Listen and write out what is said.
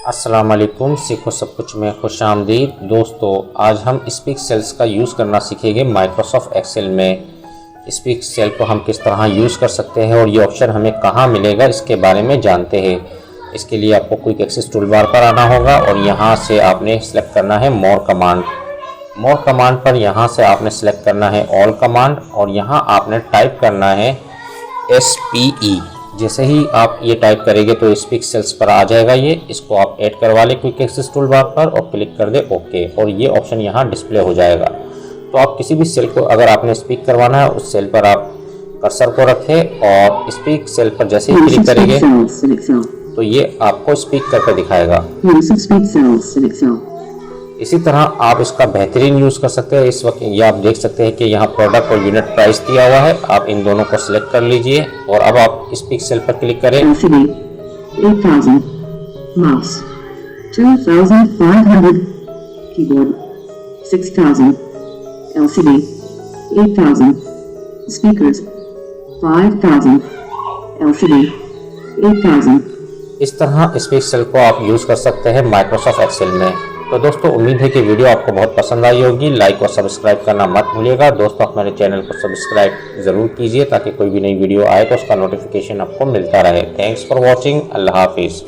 अस्सलाम वालेकुम, सीखो सब कुछ में खुश आमदीद। दोस्तों, आज हम स्पीक सेल्स का यूज़ करना सीखेंगे माइक्रोसॉफ्ट एक्सेल में। स्पीक सेल को हम किस तरह यूज़ कर सकते हैं और ये ऑप्शन हमें कहाँ मिलेगा, इसके बारे में जानते हैं। इसके लिए आपको क्विक एक्सेस टूल बार पर आना होगा और यहाँ से आपने सेलेक्ट करना है मोर कमांड। मोर कमांड पर यहाँ से आपने सेलेक्ट करना है ऑल कमांड और यहाँ आपने टाइप करना है SPE। जैसे ही आप ये टाइप करेंगे तो स्पीक सेल्स पर आ जाएगा। इसको आप ऐड करवा लें क्विक एक्सेस टूल बार पर और क्लिक कर दें ओके, और ये ऑप्शन यहाँ डिस्प्ले हो जाएगा। तो आप किसी भी सेल को अगर आपने स्पीक करवाना है, उस सेल पर आप कर्सर को रखें और स्पीक सेल पर जैसे ही क्लिक करेंगे तो ये आपको स्पीक करके दिखाएगा। इसी तरह आप इसका बेहतरीन यूज़ कर सकते हैं। इस वक्त ये आप देख सकते हैं कि यहाँ प्रोडक्ट और यूनिट प्राइस दिया हुआ है। आप इन दोनों को सिलेक्ट कर लीजिए और अब आप स्पीक सेल पर क्लिक करें। 8000 mouse 2500 keyboard 6000 LCD 8000 speakers 5000 LCD 8000। इस तरह स्पीक सेल को आप यूज़ कर सकते हैं माइक्रोसॉफ्ट एक्सेल में। तो दोस्तों, उम्मीद है कि वीडियो आपको बहुत पसंद आई होगी। लाइक और सब्सक्राइब करना मत भूलिएगा। दोस्तों, आप मेरे चैनल को सब्सक्राइब ज़रूर कीजिए ताकि कोई भी नई वीडियो आए तो उसका नोटिफिकेशन आपको मिलता रहे। Thanks for watching. अल्लाह हाफिज़।